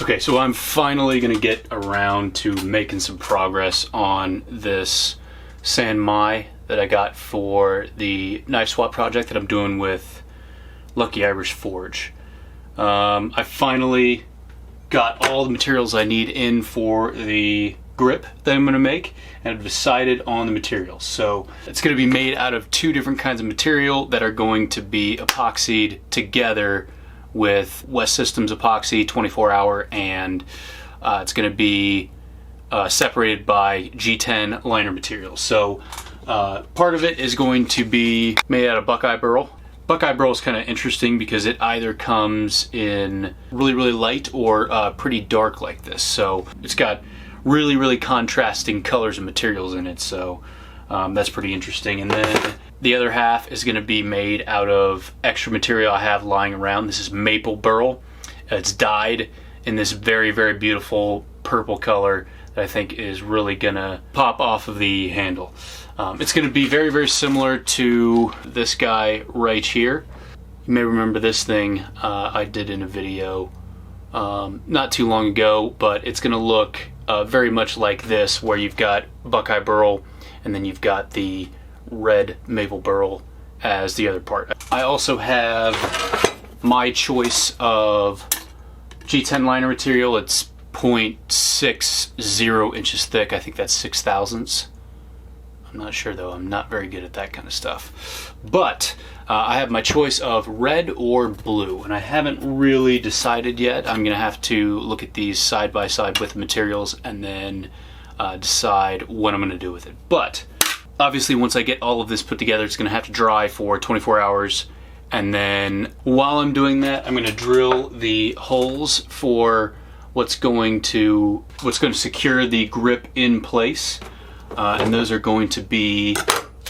Okay, so I'm finally gonna get around to making some progress on this San Mai that I got for the knife swap project that I'm doing with Lucky Irish Forge. I finally got all the materials I need in for the grip that I'm gonna make, and I've decided on the materials. So it's gonna be made out of two different kinds of material that are going to be epoxied together with West Systems epoxy 24-hour, and it's going to be separated by G10 liner material. So part of it is going to be made out of Buckeye burl. Buckeye burl is kind of interesting because it either comes in really, really light or pretty dark like this. So it's got really, really contrasting colors and materials in it. So that's pretty interesting. And then the other half is going to be made out of extra material I have lying around. This is maple burl. It's dyed in this very, very beautiful purple color that I think is really going to pop off of the handle. It's going to be very, very similar to this guy right here. You may remember this thing I did in a video not too long ago, but it's going to look very much like this, where you've got Buckeye burl and then you've got the red maple burl as the other part. I also have my choice of G10 liner material. It's 0.60 inches thick. I think that's 6/1000. I'm not sure though. I'm not very good at that kind of stuff. But I have my choice of red or blue, and I haven't really decided yet. I'm gonna have to look at these side by side with the materials and then decide what I'm gonna do with it. But obviously, once I get all of this put together, it's going to have to dry for 24 hours. And then while I'm doing that, I'm going to drill the holes for what's going to secure the grip in place. And those are going to be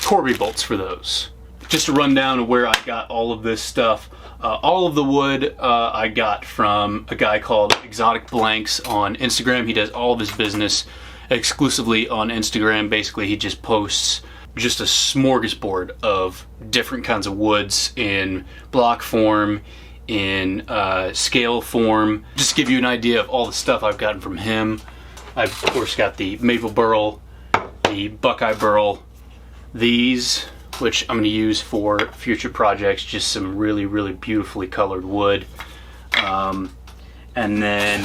Corby bolts for those. Just a rundown of where I got all of this stuff. All of the wood I got from a guy called Exotic Blanks on Instagram. He does all of his business exclusively on Instagram. Basically, he just posts just a smorgasbord of different kinds of woods in block form, in scale form. Just to give you an idea of all the stuff I've gotten from him. I've of course got the maple burl, the Buckeye burl, these, which I'm going to use for future projects, just some really, really beautifully colored wood. And then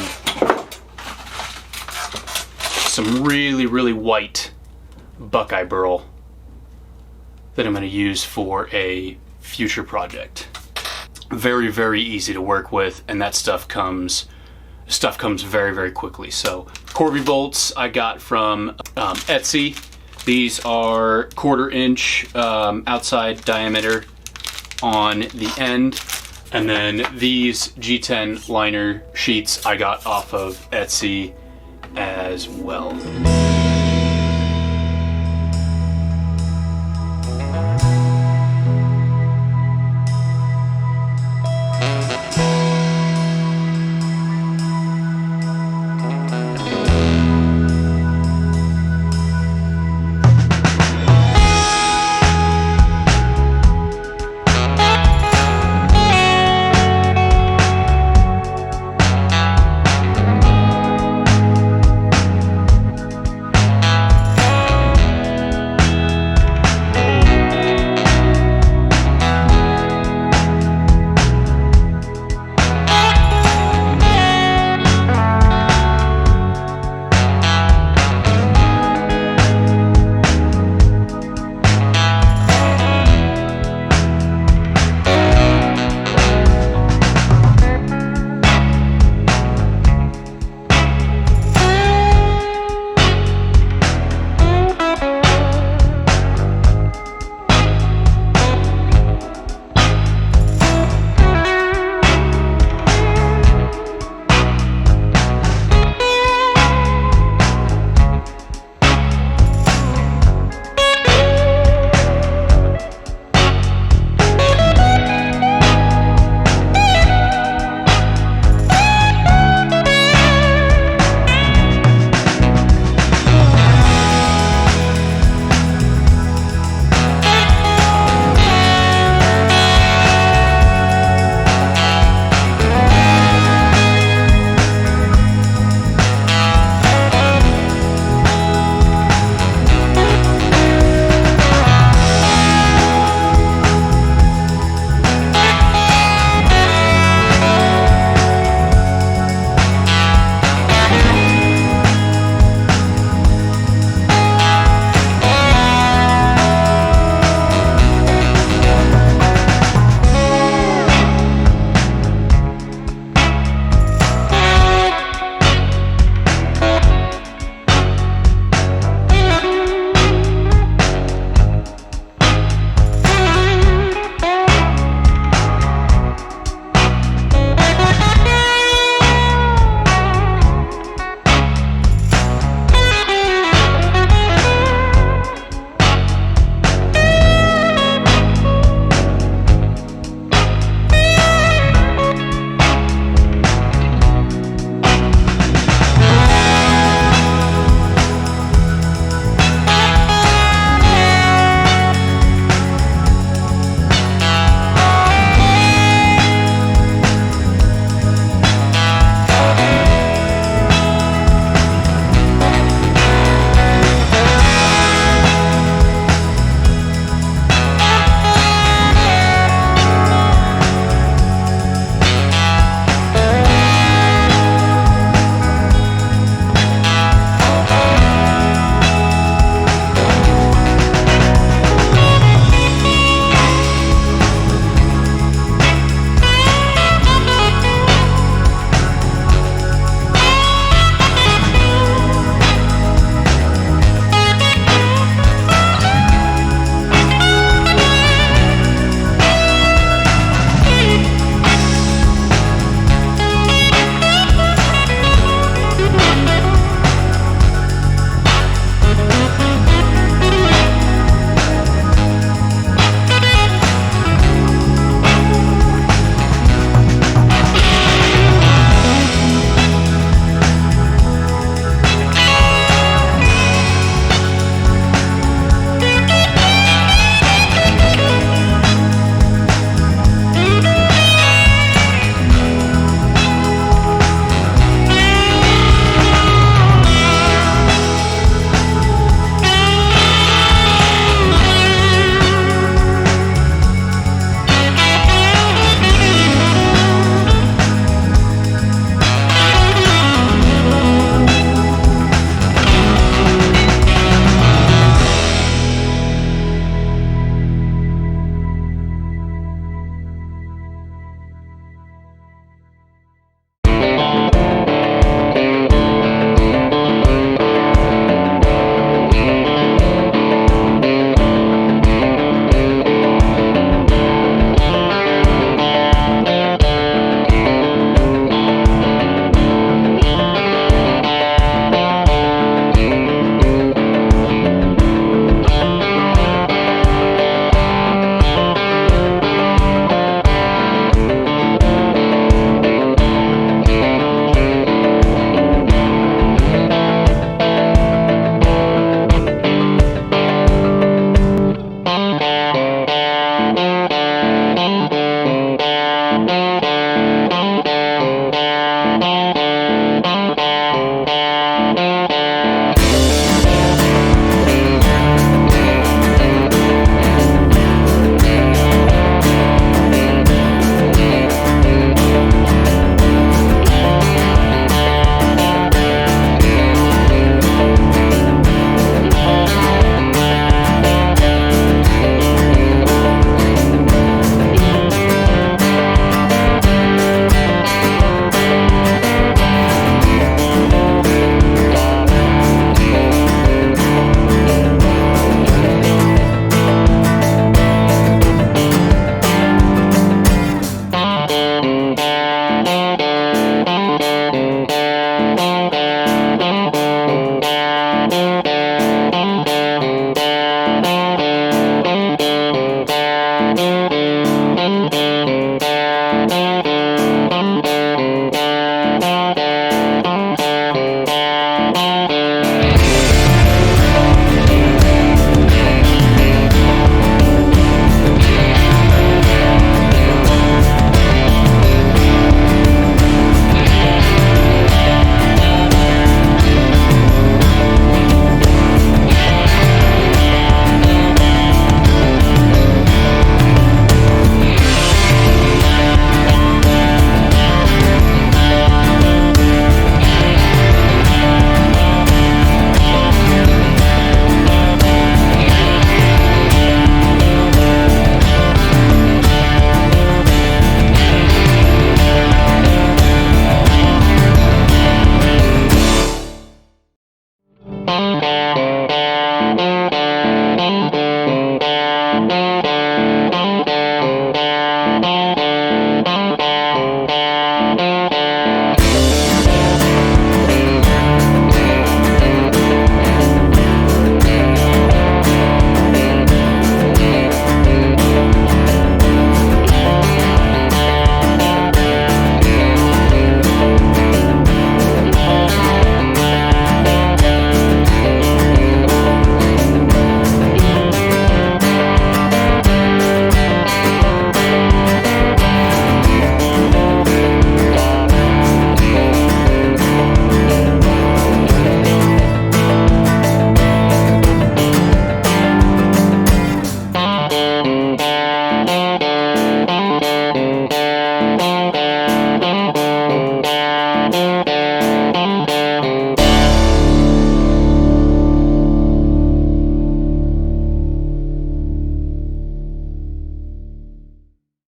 some really, really white Buckeye burl that I'm going to use for a future project. Very, very easy to work with, and that stuff comes very, very quickly. So Corby bolts I got from Etsy. These are 1/4 inch outside diameter on the end, and then these G10 liner sheets I got off of Etsy as well.